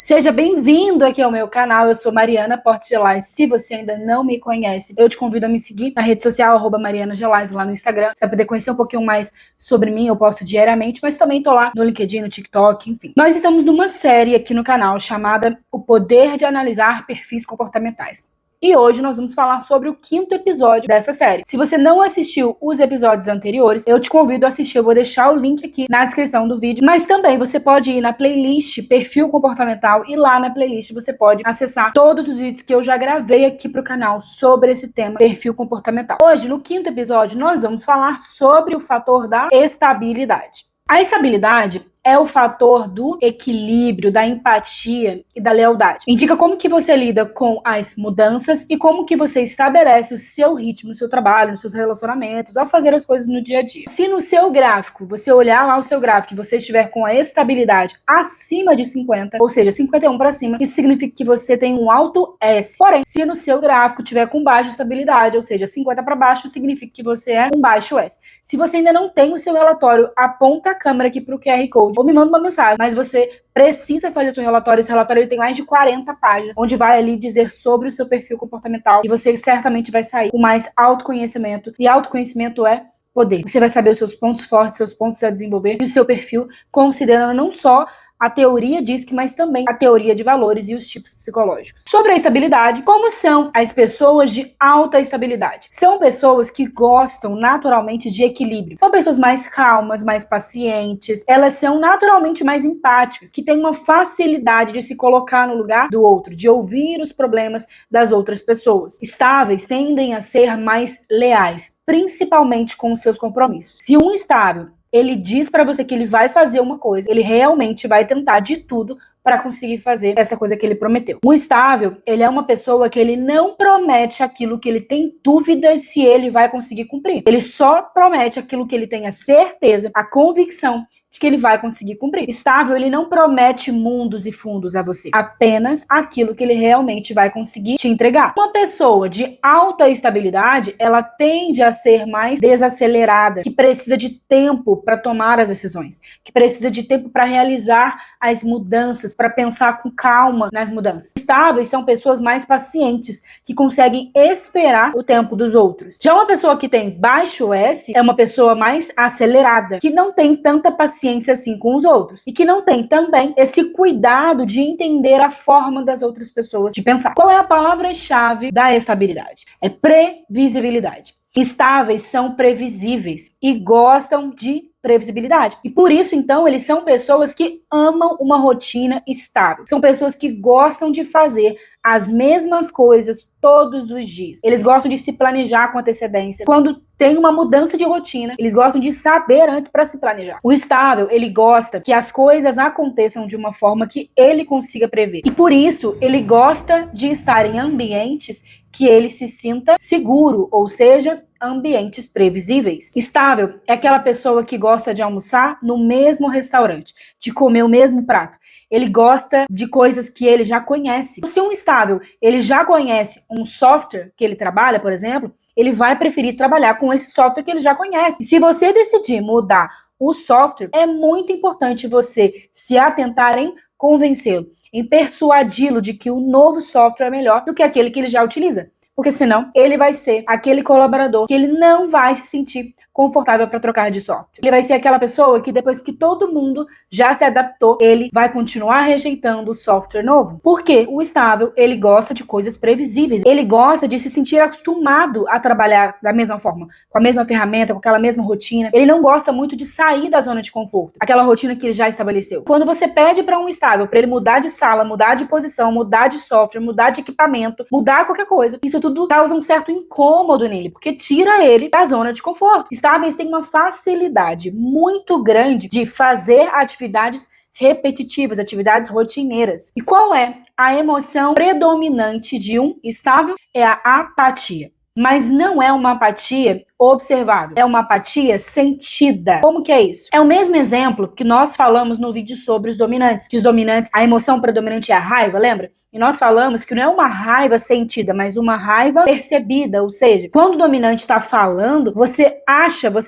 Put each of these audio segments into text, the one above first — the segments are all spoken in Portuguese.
Seja bem-vindo aqui ao meu canal, eu sou Mariana Portegelais. Se você ainda não me conhece, eu te convido a me seguir na rede social, @marianagelais, lá no Instagram. Você vai poder conhecer um pouquinho mais sobre mim, eu posto diariamente, mas também tô lá no LinkedIn, no TikTok, enfim. Nós estamos numa série aqui no canal chamada O Poder de Analisar Perfis Comportamentais. E hoje nós vamos falar sobre o 5º episódio dessa série. Se você não assistiu os episódios anteriores, eu te convido a assistir. Eu vou deixar o link aqui na descrição do vídeo. Mas também você pode ir na playlist Perfil Comportamental e lá na playlist você pode acessar todos os vídeos que eu já gravei aqui pro canal sobre esse tema, perfil comportamental. Hoje, no 5º episódio, nós vamos falar sobre o fator da estabilidade. A estabilidade é o fator do equilíbrio, da empatia e da lealdade. Indica como que você lida com as mudanças e como que você estabelece o seu ritmo, no seu trabalho, nos seus relacionamentos, ao fazer as coisas no dia a dia. Se no seu gráfico, você olhar lá o seu gráfico e você estiver com a estabilidade acima de 50, ou seja, 51 para cima, isso significa que você tem um alto S. Porém, se no seu gráfico tiver com baixa estabilidade, ou seja, 50 para baixo, significa que você é um baixo S. Se você ainda não tem o seu relatório, aponta a câmera aqui para o QR Code ou me manda uma mensagem, mas você precisa fazer seu relatório. Esse relatório ele tem mais de 40 páginas, onde vai ali dizer sobre o seu perfil comportamental e você certamente vai sair com mais autoconhecimento, e autoconhecimento é poder. Você vai saber os seus pontos fortes, seus pontos a desenvolver e o seu perfil, considerando não só a teoria DISC, mas também a teoria de valores e os tipos psicológicos. Sobre a estabilidade, como são as pessoas de alta estabilidade? São pessoas que gostam naturalmente de equilíbrio. São pessoas mais calmas, mais pacientes. Elas são naturalmente mais empáticas, que têm uma facilidade de se colocar no lugar do outro, de ouvir os problemas das outras pessoas. Estáveis tendem a ser mais leais, principalmente com os seus compromissos. Se um estável ele diz pra você que ele vai fazer uma coisa, ele realmente vai tentar de tudo para conseguir fazer essa coisa que ele prometeu. O estável, ele é uma pessoa que ele não promete aquilo que ele tem dúvidas se ele vai conseguir cumprir. Ele só promete aquilo que ele tem a certeza, a convicção de que ele vai conseguir cumprir. Estável, ele não promete mundos e fundos a você, apenas aquilo que ele realmente vai conseguir te entregar. Uma pessoa de alta estabilidade, ela tende a ser mais desacelerada, que precisa de tempo para tomar as decisões, que precisa de tempo para realizar as mudanças, para pensar com calma nas mudanças. Estáveis são pessoas mais pacientes, que conseguem esperar o tempo dos outros. Já uma pessoa que tem baixo S é uma pessoa mais acelerada, que não tem tanta paciência assim com os outros e que não tem também esse cuidado de entender a forma das outras pessoas de pensar. Qual é a palavra-chave da estabilidade? É previsibilidade. Estáveis são previsíveis e gostam de previsibilidade. E por isso, então, eles são pessoas que amam uma rotina estável. São pessoas que gostam de fazer as mesmas coisas todos os dias. Eles gostam de se planejar com antecedência. Quando tem uma mudança de rotina, eles gostam de saber antes para se planejar. O estável, ele gosta que as coisas aconteçam de uma forma que ele consiga prever. E por isso, ele gosta de estar em ambientes que ele se sinta seguro, ou seja, ambientes previsíveis. Estável é aquela pessoa que gosta de almoçar no mesmo restaurante, de comer o mesmo prato. Ele gosta de coisas que ele já conhece. Se um estável, ele já conhece um software que ele trabalha, por exemplo, ele vai preferir trabalhar com esse software que ele já conhece. Se você decidir mudar o software, é muito importante você se atentar em convencê-lo, em persuadi-lo de que o novo software é melhor do que aquele que ele já utiliza. Porque senão ele vai ser aquele colaborador que ele não vai se sentir confortável para trocar de software. Ele vai ser aquela pessoa que depois que todo mundo já se adaptou, ele vai continuar rejeitando o software novo. Porque o estável, ele gosta de coisas previsíveis. Ele gosta de se sentir acostumado a trabalhar da mesma forma, com a mesma ferramenta, com aquela mesma rotina. Ele não gosta muito de sair da zona de conforto, aquela rotina que ele já estabeleceu. Quando você pede para um estável, para ele mudar de sala, mudar de posição, mudar de software, mudar de equipamento, mudar qualquer coisa, isso tudo causa um certo incômodo nele, porque tira ele da zona de conforto. Estáveis têm uma facilidade muito grande de fazer atividades repetitivas, atividades rotineiras. E qual é a emoção predominante de um estável? É a apatia. Mas não é uma apatia observável. É uma apatia sentida. Como que é isso? É o mesmo exemplo que nós falamos no vídeo sobre os dominantes. Que os dominantes, a emoção predominante é a raiva, lembra? E nós falamos que não é uma raiva sentida, mas uma raiva percebida. Ou seja, quando o dominante está falando, você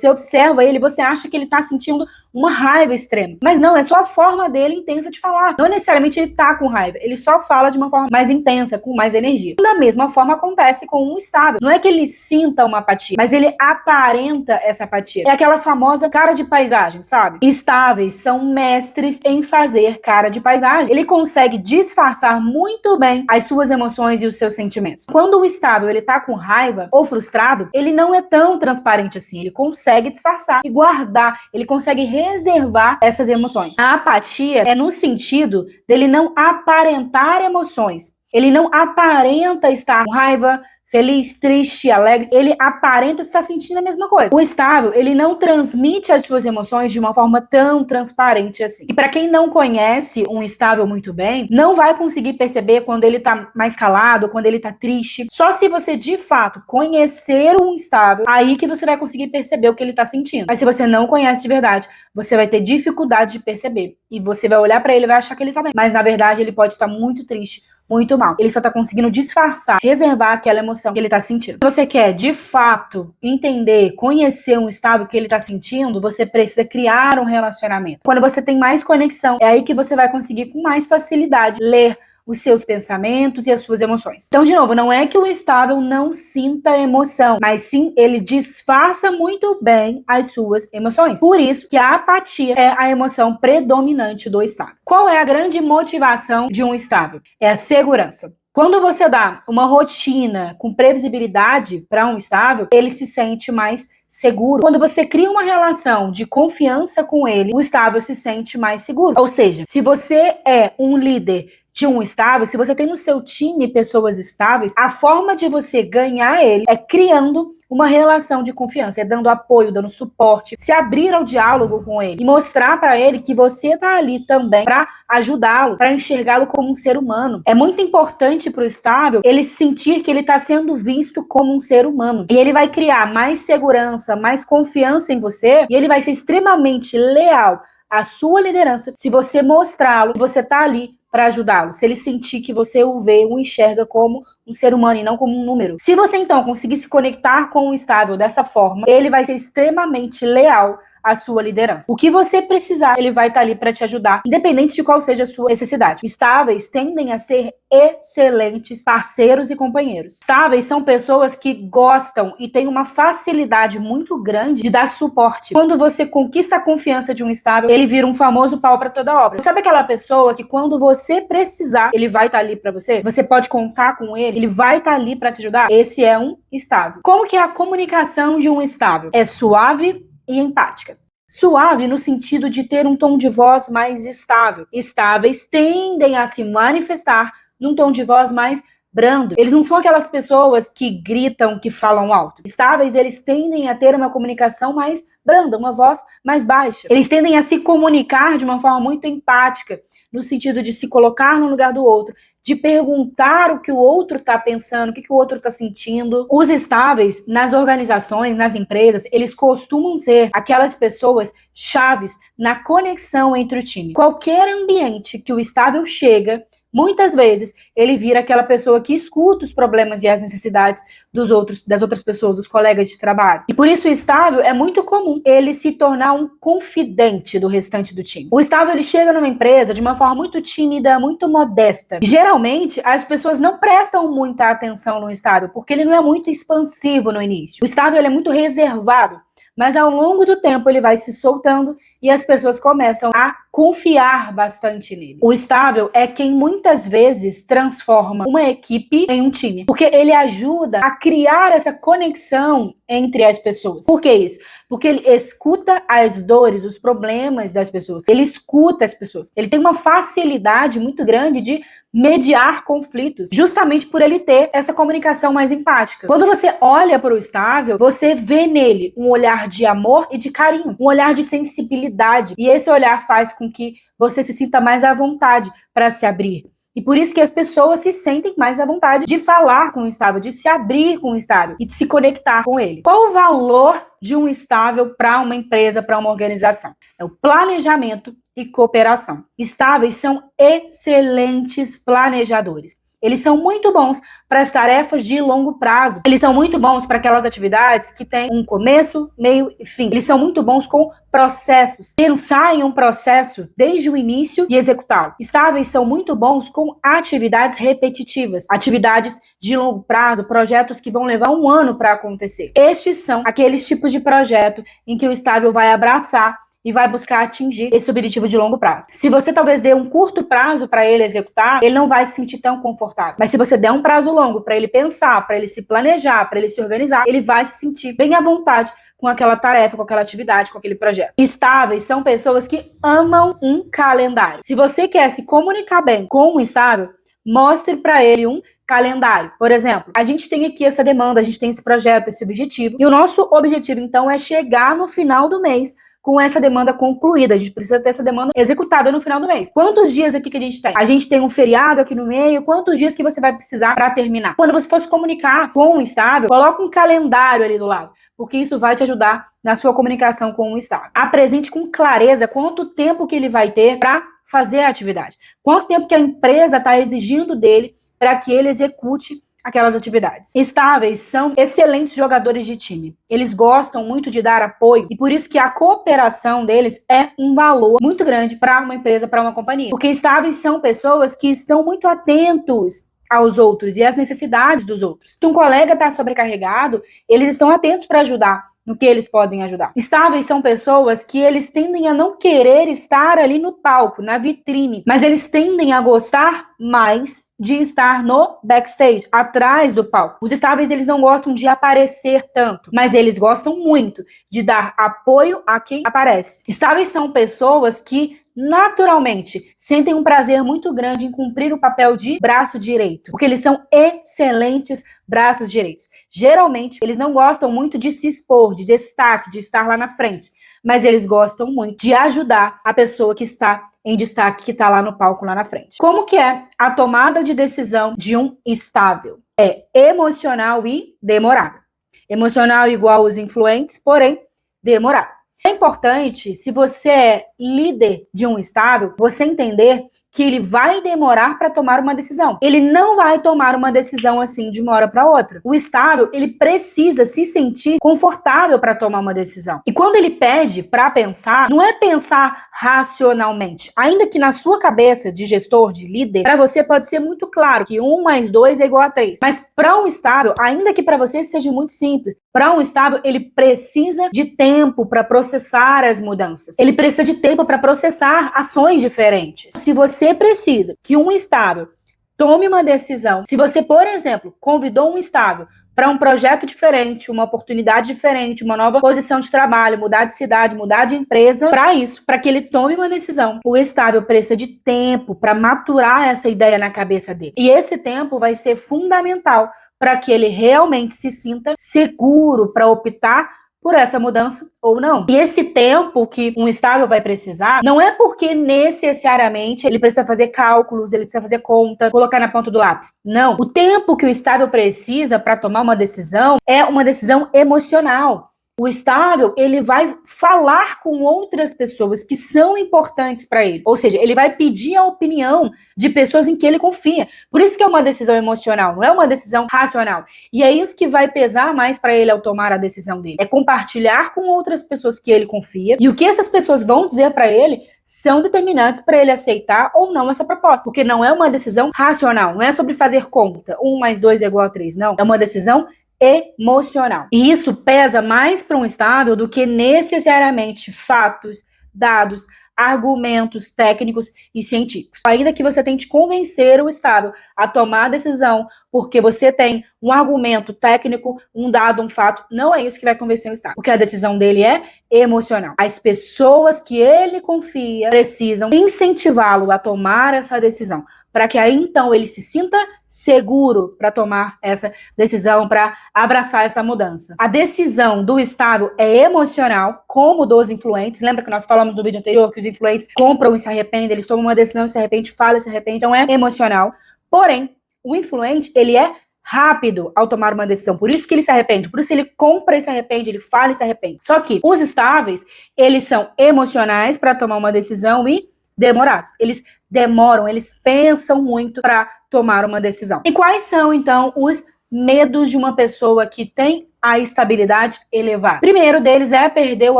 observa ele, você acha que ele está sentindo uma raiva extrema. Mas não, é só a forma dele intensa de falar. Não necessariamente ele tá com raiva, ele só fala de uma forma mais intensa, com mais energia. Da mesma forma acontece com um estável. Não é que ele sinta uma apatia, mas ele aparenta essa apatia. É aquela famosa cara de paisagem, sabe? Estáveis são mestres em fazer cara de paisagem. Ele consegue disfarçar muito bem as suas emoções e os seus sentimentos. Quando o estável ele tá com raiva ou frustrado, ele não é tão transparente assim. Ele consegue disfarçar e guardar, ele consegue reservar essas emoções. A apatia é no sentido dele não aparentar emoções. Ele não aparenta estar com raiva, feliz, triste, alegre. Ele aparenta estar sentindo a mesma coisa. O estável, ele não transmite as suas emoções de uma forma tão transparente assim. E para quem não conhece um estável muito bem, não vai conseguir perceber quando ele tá mais calado, quando ele tá triste. Só se você de fato conhecer um estável, aí que você vai conseguir perceber o que ele tá sentindo. Mas se você não conhece de verdade, você vai ter dificuldade de perceber. E você vai olhar para ele e vai achar que ele tá bem. Mas na verdade ele pode estar muito triste, muito mal. Ele só tá conseguindo disfarçar, reservar aquela emoção que ele tá sentindo. Se você quer, de fato, entender, conhecer um estável que ele tá sentindo, você precisa criar um relacionamento. Quando você tem mais conexão, é aí que você vai conseguir com mais facilidade ler os seus pensamentos e as suas emoções. Então, de novo, não é que o estável não sinta emoção, mas sim ele disfarça muito bem as suas emoções. Por isso que a apatia é a emoção predominante do estável. Qual é a grande motivação de um estável? É a segurança. Quando você dá uma rotina com previsibilidade para um estável, ele se sente mais seguro. Quando você cria uma relação de confiança com ele, o estável se sente mais seguro. Ou seja, se você é um líder de um estável, se você tem no seu time pessoas estáveis, a forma de você ganhar ele é criando uma relação de confiança, é dando apoio, dando suporte, se abrir ao diálogo com ele e mostrar para ele que você tá ali também para ajudá-lo, para enxergá-lo como um ser humano. É muito importante para o estável ele sentir que ele está sendo visto como um ser humano. E ele vai criar mais segurança, mais confiança em você, e ele vai ser extremamente leal à sua liderança se você mostrá-lo que você tá ali para ajudá-lo, se ele sentir que você o vê, o enxerga como um ser humano e não como um número. Se você então conseguir se conectar com o estável dessa forma, ele vai ser extremamente leal à sua liderança. O que você precisar, ele vai estar ali para te ajudar, independente de qual seja a sua necessidade. Estáveis tendem a ser excelentes parceiros e companheiros. Estáveis são pessoas que gostam e têm uma facilidade muito grande de dar suporte. Quando você conquista a confiança de um estável, ele vira um famoso pau para toda obra. Sabe aquela pessoa que quando você precisar, ele vai estar ali para você? Você pode contar com ele, ele vai estar ali para te ajudar? Esse é um estável. Como que é a comunicação de um estável? É suave e empática. Suave no sentido de ter um tom de voz mais estável. Estáveis tendem a se manifestar num tom de voz mais brando. Eles não são aquelas pessoas que gritam, que falam alto. Estáveis, eles tendem a ter uma comunicação mais branda, uma voz mais baixa. Eles tendem a se comunicar de uma forma muito empática, no sentido de se colocar no lugar do outro, de perguntar o que o outro está pensando, o que o outro está sentindo. Os estáveis, nas organizações, nas empresas, eles costumam ser aquelas pessoas chaves na conexão entre o time. Qualquer ambiente que o estável chega, muitas vezes ele vira aquela pessoa que escuta os problemas e as necessidades das outras pessoas, dos colegas de trabalho. E por isso o estável é muito comum ele se tornar um confidente do restante do time. O estável ele chega numa empresa de uma forma muito tímida, muito modesta. Geralmente as pessoas não prestam muita atenção no estável porque ele não é muito expansivo no início. O estável ele é muito reservado. Mas ao longo do tempo ele vai se soltando e as pessoas começam a confiar bastante nele. O estável é quem muitas vezes transforma uma equipe em um time, porque ele ajuda a criar essa conexão entre as pessoas. Por que isso? Porque ele escuta as dores, os problemas das pessoas. Ele escuta as pessoas. Ele tem uma facilidade muito grande de mediar conflitos, justamente por ele ter essa comunicação mais empática. Quando você olha para o estável, você vê nele um olhar de amor e de carinho, um olhar de sensibilidade. E esse olhar faz com que você se sinta mais à vontade para se abrir, E por isso que as pessoas se sentem mais à vontade de falar com o estável, de se abrir com o estável e de se conectar com ele. Qual o valor de um estável para uma empresa, para uma organização? É o planejamento e cooperação. Estáveis são excelentes planejadores. Eles são muito bons para as tarefas de longo prazo. Eles são muito bons para aquelas atividades que têm um começo, meio e fim. Eles são muito bons com processos. Pensar em um processo desde o início e executá-lo. Estáveis são muito bons com atividades repetitivas, atividades de longo prazo, projetos que vão levar um ano para acontecer. Estes são aqueles tipos de projeto em que o estável vai abraçar e vai buscar atingir esse objetivo de longo prazo. Se você talvez dê um curto prazo para ele executar, ele não vai se sentir tão confortável. Mas se você der um prazo longo para ele pensar, para ele se planejar, para ele se organizar, ele vai se sentir bem à vontade com aquela tarefa, com aquela atividade, com aquele projeto. Estáveis são pessoas que amam um calendário. Se você quer se comunicar bem com um estável, mostre para ele um calendário. Por exemplo, a gente tem aqui essa demanda, a gente tem esse projeto, esse objetivo, e o nosso objetivo, então, é chegar no final do mês com essa demanda concluída. A gente precisa ter essa demanda executada no final do mês. Quantos dias aqui que a gente tem? A gente tem um feriado aqui no meio. Quantos dias que você vai precisar para terminar? Quando você for se comunicar com o estável, coloca um calendário ali do lado, porque isso vai te ajudar na sua comunicação com o estável. Apresente com clareza quanto tempo que ele vai ter para fazer a atividade. Quanto tempo que a empresa está exigindo dele para que ele execute aquelas atividades. Estáveis são excelentes jogadores de time. Eles gostam muito de dar apoio e por isso que a cooperação deles é um valor muito grande para uma empresa, para uma companhia. Porque estáveis são pessoas que estão muito atentos aos outros e às necessidades dos outros. Se um colega está sobrecarregado, eles estão atentos para ajudar no que eles podem ajudar. Estáveis são pessoas que eles tendem a não querer estar ali no palco, na vitrine, mas eles tendem a gostar mais de estar no backstage, atrás do palco. Os estáveis, eles não gostam de aparecer tanto, mas eles gostam muito de dar apoio a quem aparece. Estáveis são pessoas que naturalmente sentem um prazer muito grande em cumprir o papel de braço direito, porque eles são excelentes braços direitos. Geralmente, eles não gostam muito de se expor, de destaque, de estar lá na frente, mas eles gostam muito de ajudar a pessoa que está em destaque, que está lá no palco, lá na frente. Como que é a tomada de decisão de um estável? É emocional e demorada. Emocional igual os influentes, porém demorada. É importante, se você é líder de um estável, você entender que ele vai demorar para tomar uma decisão. Ele não vai tomar uma decisão assim de uma hora para outra. O estável, ele precisa se sentir confortável para tomar uma decisão. E quando ele pede para pensar, não é pensar racionalmente. Ainda que na sua cabeça de gestor, de líder, para você pode ser muito claro que 1 mais 2 é igual a 3. Mas para um estável, ainda que para você seja muito simples, para um estável, ele precisa de tempo para processar as mudanças. Ele precisa de tempo para processar ações diferentes. Se você precisa que um estável tome uma decisão, se você, por exemplo, convidou um estável para um projeto diferente, uma oportunidade diferente, uma nova posição de trabalho, mudar de cidade, mudar de empresa, para isso, para que ele tome uma decisão, o estável precisa de tempo para maturar essa ideia na cabeça dele. E esse tempo vai ser fundamental para que ele realmente se sinta seguro para optar por essa mudança ou não. E esse tempo que um estável vai precisar, não é porque necessariamente ele precisa fazer cálculos, ele precisa fazer conta, colocar na ponta do lápis. Não. O tempo que o estável precisa para tomar uma decisão é uma decisão emocional. O estável, ele vai falar com outras pessoas que são importantes para ele. Ou seja, ele vai pedir a opinião de pessoas em que ele confia. Por isso que é uma decisão emocional, não é uma decisão racional. E é isso que vai pesar mais para ele ao tomar a decisão dele. É compartilhar com outras pessoas que ele confia. E o que essas pessoas vão dizer para ele são determinantes para ele aceitar ou não essa proposta. Porque não é uma decisão racional, não é sobre fazer conta. 1 mais 2 é igual a 3. Não, é uma decisão emocional. E isso pesa mais para um estável do que necessariamente fatos, dados, argumentos técnicos e científicos. Ainda que você tente convencer o estável a tomar a decisão porque você tem um argumento técnico, um dado, um fato, não é isso que vai convencer o estável. Porque a decisão dele é emocional. As pessoas que ele confia precisam incentivá-lo a tomar essa decisão. para que aí então ele se sinta seguro para tomar essa decisão, para abraçar essa mudança. A decisão do estável é emocional, como dos influentes. Lembra que nós falamos no vídeo anterior que os influentes compram e se arrependem, eles tomam uma decisão e se arrependem, falam e se arrependem, então é emocional. Porém, o influente, ele é rápido ao tomar uma decisão, por isso que ele se arrepende, por isso ele compra e se arrepende, ele fala e se arrepende. Só que os estáveis, eles são emocionais para tomar uma decisão e demorados. Eles demoram, eles pensam muito para tomar uma decisão. E quais são, então, os medos de uma pessoa que tem a estabilidade elevada? Primeiro deles é perder o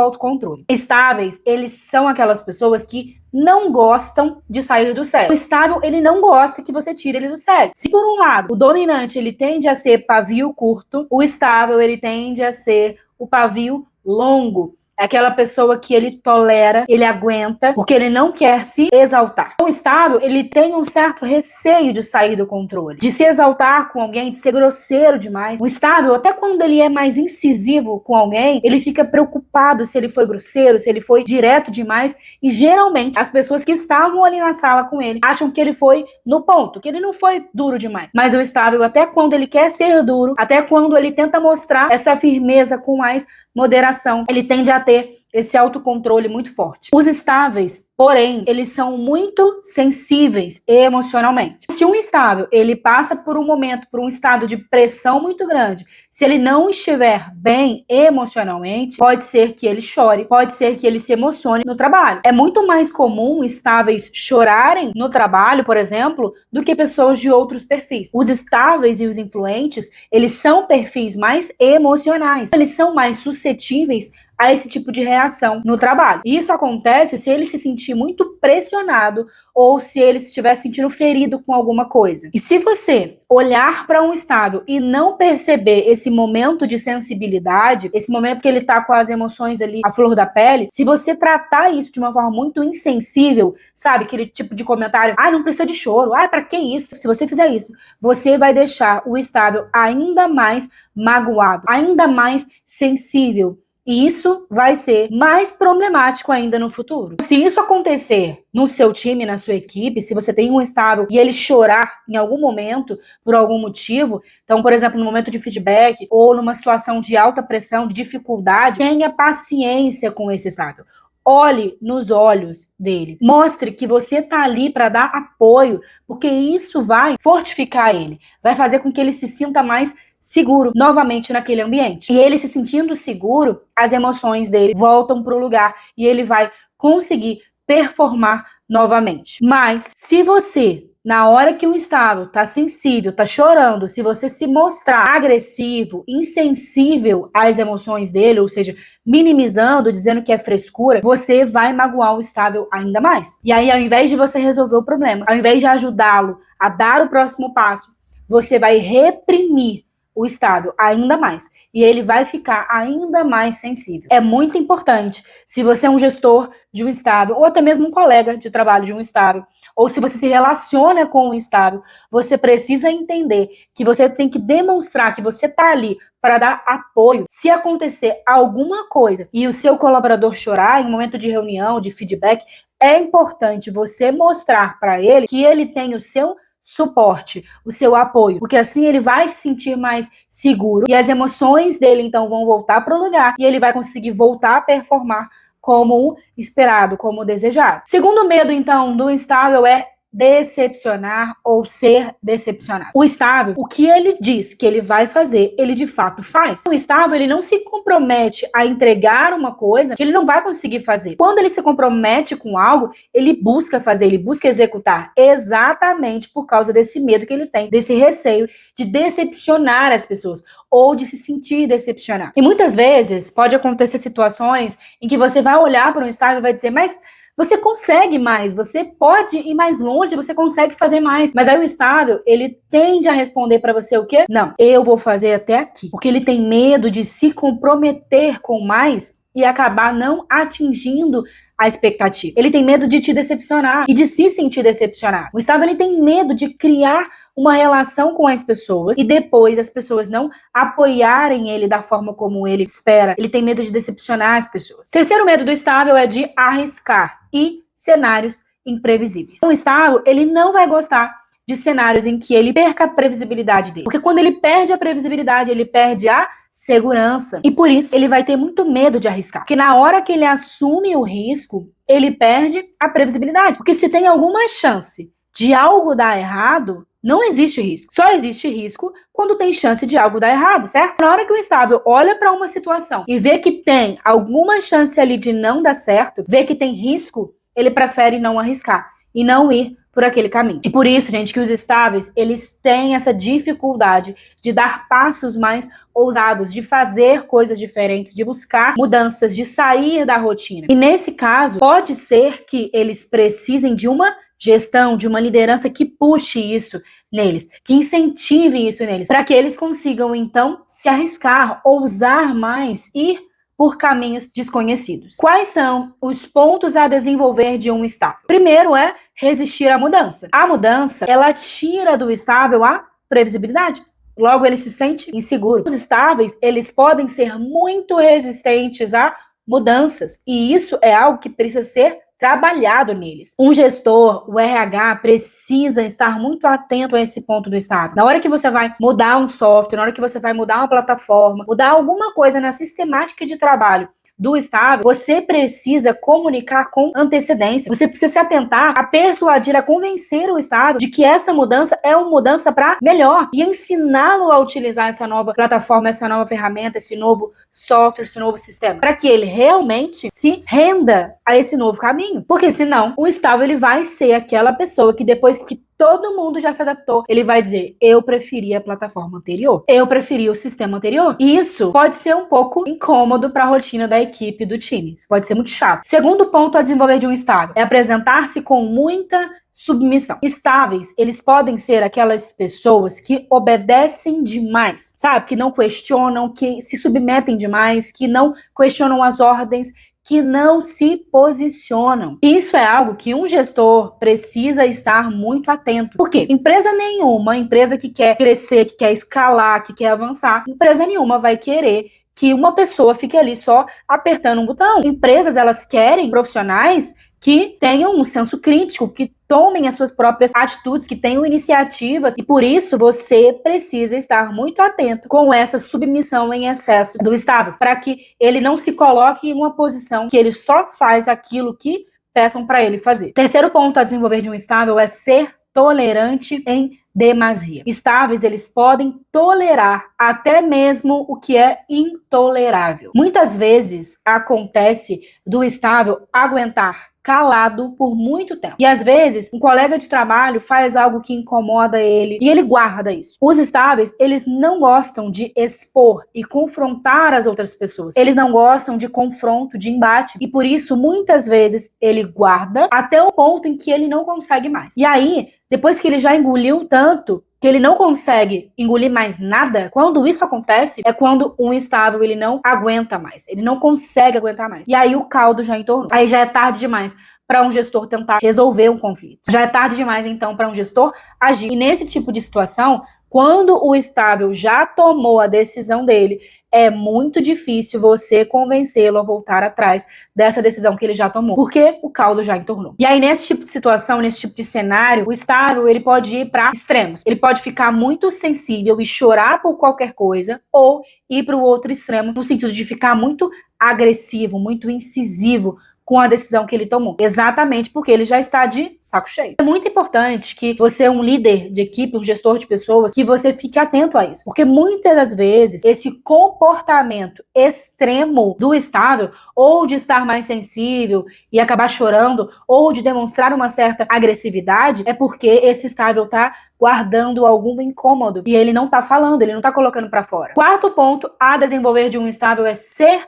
autocontrole. Estáveis, eles são aquelas pessoas que não gostam de sair do sério. O estável, ele não gosta que você tire ele do sério. Se por um lado, o dominante, ele tende a ser pavio curto, o estável, ele tende a ser o pavio longo. É aquela pessoa que ele tolera, ele aguenta, porque ele não quer se exaltar. O estável, ele tem um certo receio de sair do controle, de se exaltar com alguém, de ser grosseiro demais. O estável, até quando ele é mais incisivo com alguém, ele fica preocupado se ele foi grosseiro, se ele foi direto demais. E geralmente, as pessoas que estavam ali na sala com ele acham que ele foi no ponto, que ele não foi duro demais. Mas o estável, até quando ele quer ser duro, até quando ele tenta mostrar essa firmeza com mais moderação, ele tende a ter esse autocontrole muito forte. Os estáveis, porém, eles são muito sensíveis emocionalmente. Se um estável, ele passa por um momento, por um estado de pressão muito grande, se ele não estiver bem emocionalmente, pode ser que ele chore, pode ser que ele se emocione no trabalho. É muito mais comum estáveis chorarem no trabalho, por exemplo, do que pessoas de outros perfis. Os estáveis e os influentes, eles são perfis mais emocionais. Eles são mais suscetíveis a esse tipo de reação no trabalho. E isso acontece se ele se sentir muito pressionado ou se ele estiver se sentindo ferido com alguma coisa. E se você olhar para um estável e não perceber esse momento de sensibilidade, esse momento que ele tá com as emoções ali à flor da pele, se você tratar isso de uma forma muito insensível, sabe, aquele tipo de comentário, não precisa de choro, para que isso? Se você fizer isso, você vai deixar o estável ainda mais magoado, ainda mais sensível. E isso vai ser mais problemático ainda no futuro. Se isso acontecer no seu time, na sua equipe, se você tem um estável e ele chorar em algum momento, por algum motivo, então, por exemplo, no momento de feedback ou numa situação de alta pressão, de dificuldade, tenha paciência com esse estável. Olhe nos olhos dele. Mostre que você tá ali para dar apoio, porque isso vai fortificar ele. Vai fazer com que ele se sinta mais seguro novamente naquele ambiente. E ele se sentindo seguro, as emoções dele voltam para o lugar e ele vai conseguir performar novamente. Mas se você, na hora que o estável tá sensível, tá chorando, se você se mostrar agressivo, insensível às emoções dele, ou seja, minimizando, dizendo que é frescura, você vai magoar o estável ainda mais. E aí, ao invés de você resolver o problema, ao invés de ajudá-lo a dar o próximo passo, você vai reprimir o estável ainda mais. E ele vai ficar ainda mais sensível. É muito importante, se você é um gestor de um estável, ou até mesmo um colega de trabalho de um estável, ou se você se relaciona com um estável, você precisa entender que você tem que demonstrar que você está ali para dar apoio. Se acontecer alguma coisa e o seu colaborador chorar em um momento de reunião, de feedback, é importante você mostrar para ele que ele tem o seu suporte, o seu apoio, porque assim ele vai se sentir mais seguro e as emoções dele então vão voltar para o lugar e ele vai conseguir voltar a performar como esperado, como desejado. Segundo medo então do instável é decepcionar ou ser decepcionado. O estável, o que ele diz que ele vai fazer, ele de fato faz. O estável, ele não se compromete a entregar uma coisa que ele não vai conseguir fazer. Quando ele se compromete com algo, ele busca fazer, ele busca executar, exatamente por causa desse medo que ele tem, desse receio de decepcionar as pessoas ou de se sentir decepcionado. E muitas vezes pode acontecer situações em que você vai olhar para um estável e vai dizer, mas você consegue mais, você pode ir mais longe, você consegue fazer mais. Mas aí o estável, ele tende a responder para você o quê? Não, eu vou fazer até aqui. Porque ele tem medo de se comprometer com mais e acabar não atingindo a expectativa. Ele tem medo de te decepcionar e de se sentir decepcionado. O estável, ele tem medo de criar uma relação com as pessoas e depois as pessoas não apoiarem ele da forma como ele espera. Ele tem medo de decepcionar as pessoas. Terceiro medo do estável é de arriscar e cenários imprevisíveis. O estável, ele não vai gostar de cenários em que ele perca a previsibilidade dele. Porque quando ele perde a previsibilidade, ele perde a segurança. E por isso ele vai ter muito medo de arriscar. Porque na hora que ele assume o risco, ele perde a previsibilidade. Porque se tem alguma chance de algo dar errado, não existe risco. Só existe risco quando tem chance de algo dar errado, certo? Na hora que o estável olha para uma situação e vê que tem alguma chance ali de não dar certo, vê que tem risco, ele prefere não arriscar e não ir por aquele caminho. E por isso, gente, que os estáveis, eles têm essa dificuldade de dar passos mais ousados, de fazer coisas diferentes, de buscar mudanças, de sair da rotina. E nesse caso, pode ser que eles precisem de uma gestão, de uma liderança que puxe isso neles, que incentive isso neles, para que eles consigam, então, se arriscar, ousar mais, ir por caminhos desconhecidos. Quais são os pontos a desenvolver de um estável? Primeiro é resistir à mudança. A mudança, ela tira do estável a previsibilidade. Logo, ele se sente inseguro. Os estáveis, eles podem ser muito resistentes a mudanças, e isso é algo que precisa ser trabalhado neles. Um gestor, o RH, precisa estar muito atento a esse ponto do estável. Na hora que você vai mudar um software, na hora que você vai mudar uma plataforma, mudar alguma coisa na sistemática de trabalho do estável, você precisa comunicar com antecedência. Você precisa se atentar a persuadir, a convencer o estável de que essa mudança é uma mudança para melhor e ensiná-lo a utilizar essa nova plataforma, essa nova ferramenta, esse novo software, esse novo sistema, para que ele realmente se renda a esse novo caminho. Porque senão, o estável ele vai ser aquela pessoa que depois que todo mundo já se adaptou, ele vai dizer, eu preferi a plataforma anterior, eu preferi o sistema anterior. E isso pode ser um pouco incômodo para a rotina da equipe, do time. Isso pode ser muito chato. Segundo ponto a desenvolver de um estável é apresentar-se com muita submissão. Estáveis, eles podem ser aquelas pessoas que obedecem demais, sabe? Que não questionam, que se submetem demais, que não questionam as ordens, que não se posicionam. Isso é algo que um gestor precisa estar muito atento. Por quê? Empresa nenhuma, empresa que quer crescer, que quer escalar, que quer avançar, empresa nenhuma vai querer que uma pessoa fique ali só apertando um botão. Empresas, elas querem profissionais que tenham um senso crítico, que tomem as suas próprias atitudes, que tenham iniciativas, e por isso você precisa estar muito atento com essa submissão em excesso do estável, para que ele não se coloque em uma posição que ele só faz aquilo que peçam para ele fazer. Terceiro ponto a desenvolver de um estável é ser tolerante em demasia. Estáveis, eles podem tolerar até mesmo o que é intolerável. Muitas vezes acontece do estável aguentar calado por muito tempo. E às vezes, um colega de trabalho faz algo que incomoda ele e ele guarda isso. Os estáveis, eles não gostam de expor e confrontar as outras pessoas. Eles não gostam de confronto, de embate. E por isso, muitas vezes, ele guarda até o ponto em que ele não consegue mais. E aí, depois que ele já engoliu tanto, que ele não consegue engolir mais nada, quando isso acontece, é quando um estável ele não aguenta mais, ele não consegue aguentar mais. E aí o caldo já entornou. Aí já é tarde demais para um gestor tentar resolver um conflito. Já é tarde demais, então, para um gestor agir. E nesse tipo de situação, quando o estável já tomou a decisão dele, é muito difícil você convencê-lo a voltar atrás dessa decisão que ele já tomou, porque o caldo já entornou. E aí, nesse tipo de situação, nesse tipo de cenário, o estável, ele pode ir para extremos. Ele pode ficar muito sensível e chorar por qualquer coisa, ou ir para o outro extremo, no sentido de ficar muito agressivo, muito incisivo com a decisão que ele tomou. Exatamente porque ele já está de saco cheio. É muito importante que você, um líder de equipe, um gestor de pessoas, que você fique atento a isso. Porque muitas das vezes, esse comportamento extremo do estável, ou de estar mais sensível e acabar chorando, ou de demonstrar uma certa agressividade, é porque esse estável tá guardando algum incômodo e ele não tá falando, ele não tá colocando para fora. Quarto ponto a desenvolver de um estável é ser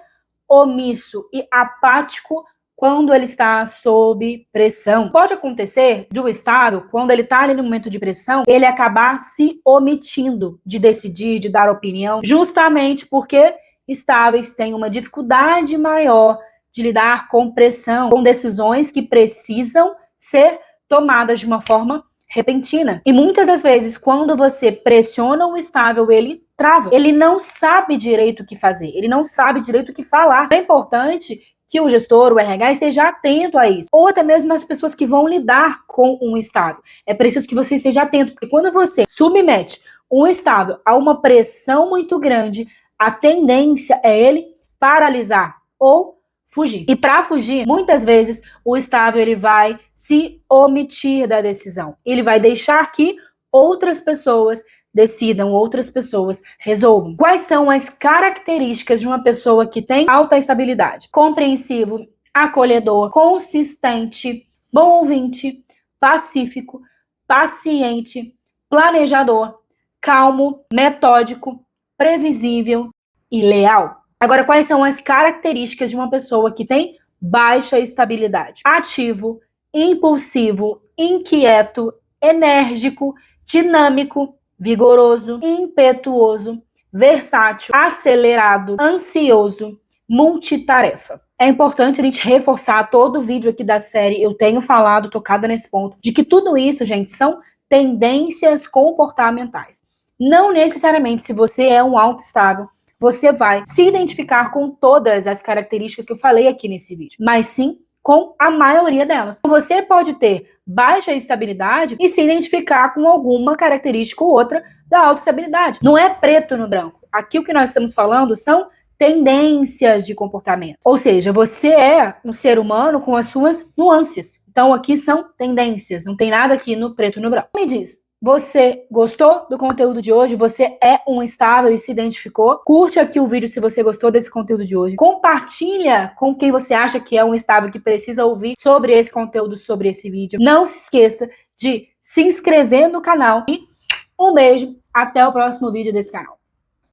omisso e apático quando ele está sob pressão. Pode acontecer do estável, quando ele está ali no momento de pressão, ele acabar se omitindo de decidir, de dar opinião, justamente porque estáveis têm uma dificuldade maior de lidar com pressão, com decisões que precisam ser tomadas de uma forma repentina. E muitas das vezes, quando você pressiona o estável, ele trava. Ele não sabe direito o que fazer, ele não sabe direito o que falar. É importante que o gestor, o RH, esteja atento a isso. Ou até mesmo as pessoas que vão lidar com um estável. É preciso que você esteja atento, porque quando você submete um estável a uma pressão muito grande, a tendência é ele paralisar ou fugir. E para fugir, muitas vezes o estável ele vai se omitir da decisão. Ele vai deixar que outras pessoas decidam, outras pessoas resolvam. Quais são as características de uma pessoa que tem alta estabilidade? Compreensivo, acolhedor, consistente, bom ouvinte, pacífico, paciente, planejador, calmo, metódico, previsível e leal. Agora, quais são as características de uma pessoa que tem baixa estabilidade? Ativo, impulsivo, inquieto, enérgico, dinâmico, vigoroso, impetuoso, versátil, acelerado, ansioso, multitarefa. É importante a gente reforçar todo o vídeo aqui da série, eu tenho falado, tocada nesse ponto, de que tudo isso, gente, são tendências comportamentais. Não necessariamente, se você é um autoestável, você vai se identificar com todas as características que eu falei aqui nesse vídeo, mas sim com a maioria delas. Você pode ter baixa estabilidade e se identificar com alguma característica ou outra da autoestabilidade. Não é preto no branco. Aqui o que nós estamos falando são tendências de comportamento. Ou seja, você é um ser humano com as suas nuances. Então aqui são tendências, não tem nada aqui no preto no branco. Me diz, você gostou do conteúdo de hoje? Você é um estável e se identificou? Curte aqui o vídeo se você gostou desse conteúdo de hoje. Compartilha com quem você acha que é um estável que precisa ouvir sobre esse conteúdo, sobre esse vídeo. Não se esqueça de se inscrever no canal. E um beijo, até o próximo vídeo desse canal.